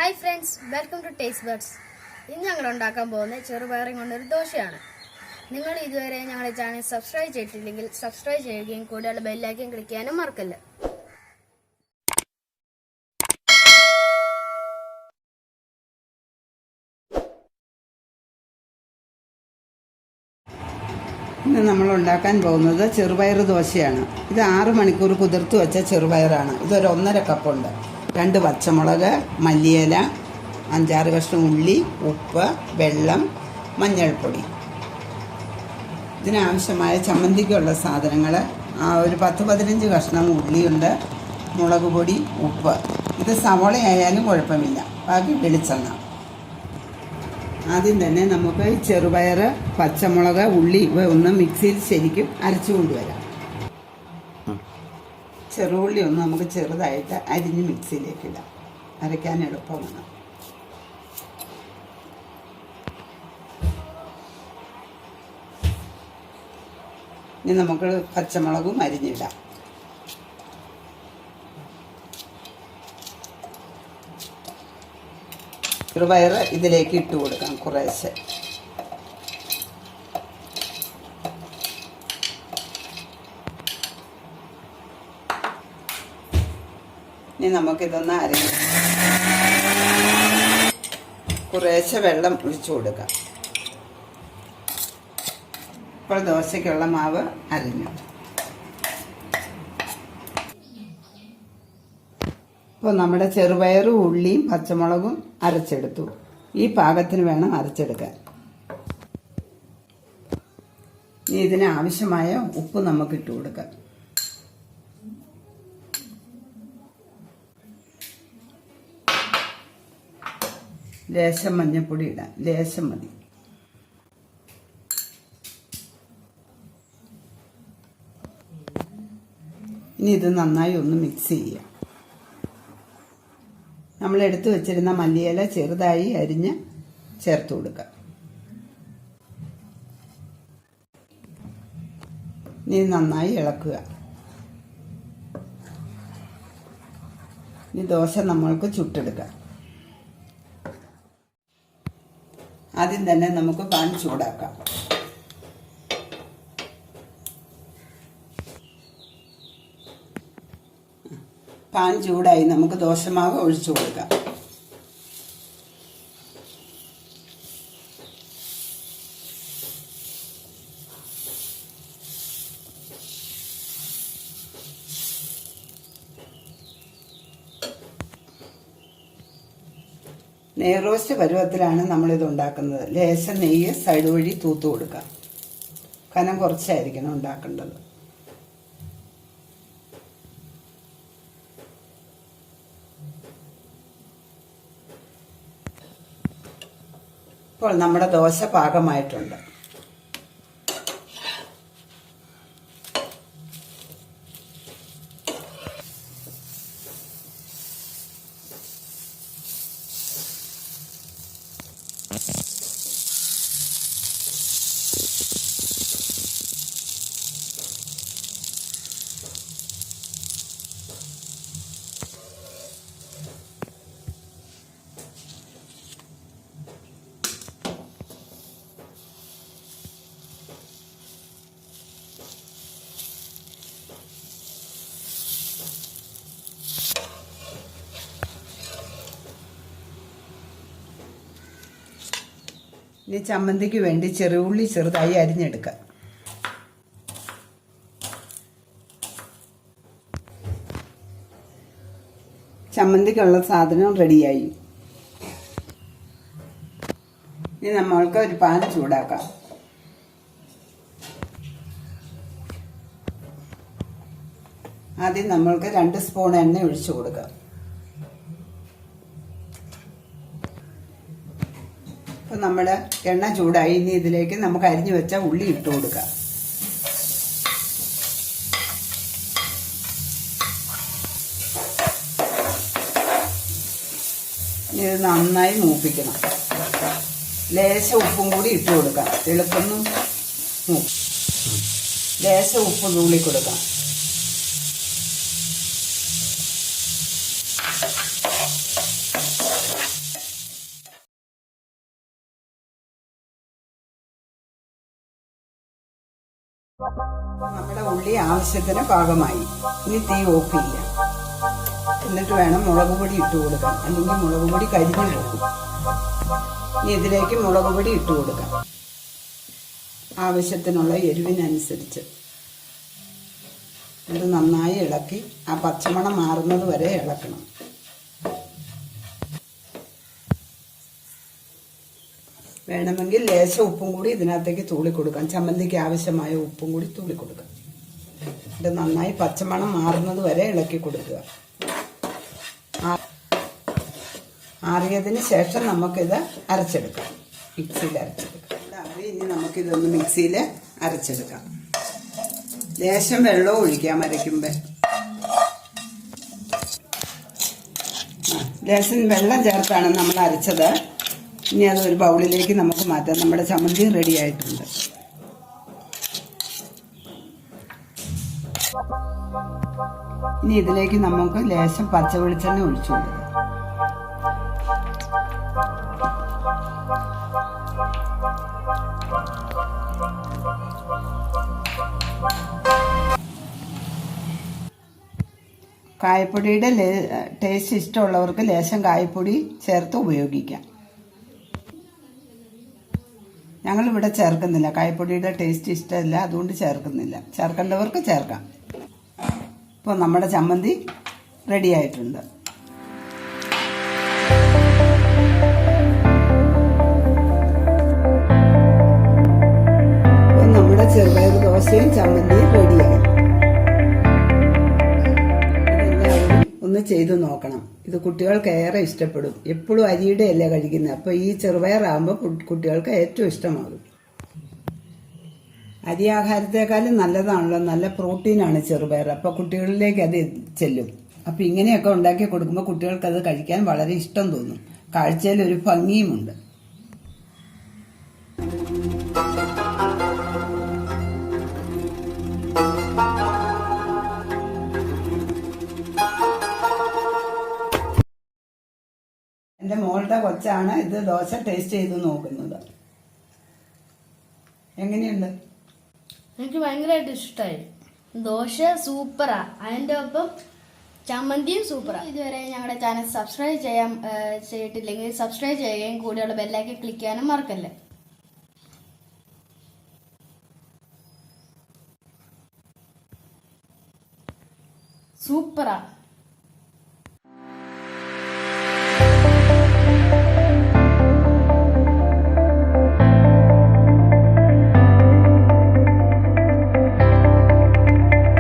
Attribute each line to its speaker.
Speaker 1: Hi friends, welcome to taste buds. ഇന്ന് ഞങ്ങൾ ഉണ്ടാക്കാൻ പോകുന്നത് ചെറുപയറും കൊണ്ടൊരു ദോശയാണ്. നിങ്ങൾ ഇതുവരെ ഞങ്ങളുടെ ചാനൽ സബ്സ്ക്രൈബ് ചെയ്തിട്ടില്ലെങ്കിൽ സബ്സ്ക്രൈബ് ചെയ്യുകയും കൂടെയുള്ള ബെല്ലൈക്കൻ ക്ലിക്ക് ചെയ്യാനും മറക്കല്ല.
Speaker 2: ഇന്ന് നമ്മൾ ഉണ്ടാക്കാൻ പോകുന്നത് ചെറുപയർ ദോശയാണ്. ഇത് 6 മണിക്കൂർ കുതിർത്ത് വെച്ച ചെറുപയറാണ്. ഇതൊരു 1.5 കപ്പുണ്ട്. 2 പച്ചമുളക്, മല്ലിയില, 5-6 കഷ്ണം ഉള്ളി, ഉപ്പ്, വെള്ളം, മഞ്ഞൾപ്പൊടി. ഇതിനാവശ്യമായ ചമ്മന്തിക്കുള്ള സാധനങ്ങൾ ഒരു 10-15 കഷ്ണം ഉള്ളിയുണ്ട്, മുളക് പൊടി, ഉപ്പ്. ഇത് സവോള ആയാലും കുഴപ്പമില്ല. ബാക്കി വെളിച്ചെണ്ണ. ആദ്യം തന്നെ നമുക്ക് ചെറുപയർ, പച്ചമുളക്, ഉള്ളി ഇവ ഒന്ന് മിക്സിയിൽ ശരിക്കും അരച്ചു കൊണ്ടുവരാം. ചെറുള്ളി ഒന്ന് നമുക്ക് ചെറുതായിട്ട് അരിഞ്ഞ് മിക്സിയിലേക്ക് ഇടാം. അരയ്ക്കാൻ എളുപ്പമാണ്. ഇനി നമുക്ക് പച്ചമുളകും അരിഞ്ഞിടാം. ചെറുപയർ ഇതിലേക്ക് ഇട്ട് കൊടുക്കാം കുറേശ്ശെ. ഇനി നമുക്കിതൊന്ന് അരയ്ക്കാം. കുറേശ്ശെ വെള്ളം ഒഴിച്ചു കൊടുക്കാം. ഇപ്പോൾ ദോശയ്ക്കുള്ള മാവ് അരഞ്ഞു. ഇപ്പോൾ നമ്മുടെ ചെറുപയറും ഉള്ളിയും പച്ചമുളകും അരച്ചെടുത്തു. ഈ പാകത്തിന് വേണം അരച്ചെടുക്കാൻ. ഇനി ഇതിന് ആവശ്യമായ ഉപ്പ് നമുക്ക് ഇട്ട് കൊടുക്കാം. ലേശം മഞ്ഞൾപ്പൊടി ഇടാം, ലേശം മതി. ഇനി ഇത് നന്നായി ഒന്ന് മിക്സ് ചെയ്യാം. നമ്മൾ എടുത്തു വെച്ചിരുന്ന മല്ലിയില ചെറുതായി അരിഞ്ഞ് ചേർത്ത് കൊടുക്കുക. ഇനി നന്നായി ഇളക്കുക. ഇനി ദോശ നമ്മൾക്ക് ചുട്ടെടുക്കാം. ആദ്യം തന്നെ നമുക്ക് പാൻ ചൂടാക്കാം. പാൻ ചൂടായി നമുക്ക് ദോശമാവ് ഒഴിച്ചു കൊടുക്കാം. നെയ് റോസ്റ്റ് പരുവത്തിലാണ് നമ്മളിത് ഉണ്ടാക്കുന്നത്. ലേശം നെയ്യ് സൈഡ് വഴി തൂത്ത് കൊടുക്കാം. കനം കുറച്ചായിരിക്കണം ഉണ്ടാക്കേണ്ടത്. ഇപ്പോൾ നമ്മുടെ ദോശ പാകമായിട്ടുണ്ട്. ഇനി ചമ്മന്തിക്ക് വേണ്ടി ചെറുള്ളി ചെറുതായി അരിഞ്ഞെടുക്കാം. ചമ്മന്തിക്കുള്ള സാധനം റെഡിയായി. ഇനി നമ്മൾക്ക് ഒരു പാൻ ചൂടാക്കാം. ആദ്യം നമ്മൾക്ക് 2 സ്പൂൺ എണ്ണ ഒഴിച്ചു കൊടുക്കാം. അപ്പോൾ നമ്മുടെ എണ്ണ ചൂടായി. ഇനി ഇതിലേക്ക് നമുക്ക് അരിഞ്ഞു വെച്ച ഉള്ളി ഇട്ട് കൊടുക്കാം. ഇത് നന്നായി മൂപ്പിക്കണം. ലേശം ഉപ്പും കൂടി ഇട്ട് കൊടുക്കാം. എളുപ്പൊന്നും ലേശം ഉപ്പ് തൂളി കൊടുക്കാം. നമ്മുടെ ഉള്ളി ആവശ്യത്തിന് പാകമായി. ഇനി തീ ഓഫ് ചെയ്യാം. എന്നിട്ട് വേണം മുളക് പൊടി ഇട്ട് കൊടുക്കാം, അല്ലെങ്കിൽ മുളക് പൊടി കരിഞ്ഞു പോകും. ഇനി ഇതിലേക്ക് മുളക് പൊടി ഇട്ട് കൊടുക്കാം, ആവശ്യത്തിനുള്ള എരിവിനനുസരിച്ച്. ഇത് നന്നായി ഇളക്കി ആ പച്ചമണം മാറുന്നത് വരെ ഇളക്കണം. വേണമെങ്കിൽ ലേശം ഉപ്പും കൂടി ഇതിനകത്തേക്ക് തൂളി കൊടുക്കാം. ചമ്മന്തിക്ക് ആവശ്യമായ ഉപ്പും കൂടി തൂളി കൊടുക്കാം. ഇത് നന്നായി പച്ചമണം മാറുന്നത് വരെ ഇളക്കി കൊടുക്കുക. ആറിയതിന് ശേഷം നമുക്കിത് അരച്ചെടുക്കാം, മിക്സിയിൽ അരച്ചെടുക്കാം. ഇനി നമുക്കിതൊന്ന് മിക്സിയിൽ അരച്ചെടുക്കാം. ലേശം വെള്ളവും ഒഴിക്കാം അരയ്ക്കുമ്പോൾ. ലേശം വെള്ളം ചേർത്താണ് നമ്മൾ അരച്ചത്. ഇനി അതൊരു ബൗളിലേക്ക് നമുക്ക് മാറ്റാം. നമ്മുടെ ചമ്മന്തി റെഡി ആയിട്ടുണ്ട്. ഇനി ഇതിലേക്ക് നമുക്ക് ലേശം പച്ച വെളിച്ചെണ്ണ ഒഴിച്ചു കൊടുക്കാം. കായപ്പൊടിയുടെ ടേസ്റ്റ് ഇഷ്ടമുള്ളവർക്ക് ലേശം കായപ്പൊടി ചേർത്ത് ഉപയോഗിക്കാം. ഞങ്ങളിവിടെ ചേർക്കുന്നില്ല, കായപ്പൊടിയുടെ ടേസ്റ്റ് ഇഷ്ടമല്ല, അതുകൊണ്ട് ചേർക്കുന്നില്ല. ചേർക്കേണ്ടവർക്ക് ചേർക്കാം. ഇപ്പോൾ നമ്മുടെ ചമ്മന്തി റെഡി ആയിട്ടുണ്ട്. ഇപ്പോൾ നമ്മുടെ ചെറുപയർ ദോശയും ചമ്മന്തിയും റെഡിയായി. ഒന്ന് ചെയ്തു നോക്കണം. ഇത് കുട്ടികൾക്ക് ഏറെ ഇഷ്ടപ്പെടും. എപ്പോഴും അരിയുടെ അല്ലേ കഴിക്കുന്നത്, അപ്പോൾ ഈ ചെറുപയറാകുമ്പോൾ കുട്ടികൾക്ക് ഏറ്റവും ഇഷ്ടമാകും. അരി ആഹാരത്തെക്കാളും നല്ലതാണല്ലോ, നല്ല പ്രോട്ടീനാണ് ചെറുപയർ. അപ്പോൾ കുട്ടികളിലേക്ക് അത് ചെല്ലും. അപ്പോൾ ഇങ്ങനെയൊക്കെ ഉണ്ടാക്കി കൊടുക്കുമ്പോൾ കുട്ടികൾക്ക് അത് കഴിക്കാൻ വളരെ ഇഷ്ടം തോന്നും. കാഴ്ചയിൽ ഒരു ഭംഗിയുമുണ്ട്. എൻ്റെ മോളുടെ കൊച്ചാണ് ഇത് ദോശ ടേസ്റ്റ് ചെയ്ത് നോക്കുന്നത്. എങ്ങനെയുണ്ട്?
Speaker 1: എനിക്ക് ഭയങ്കരമായിട്ട് ഇഷ്ടമായി. ദോശ സൂപ്പറാ, അതിൻ്റെ ഒപ്പം ചമ്മന്തിയും സൂപ്പറാ. ഇതുവരെ ഞങ്ങളുടെ ചാനൽ സബ്സ്ക്രൈബ് ചെയ്തിട്ടില്ലെങ്കിൽ സബ്സ്ക്രൈബ് ചെയ്യുകയും കൂടെയുള്ള ബെല്ലൈക്കൻ ക്ലിക്ക് ചെയ്യാനും മറക്കല്ലേ. സൂപ്പറാ.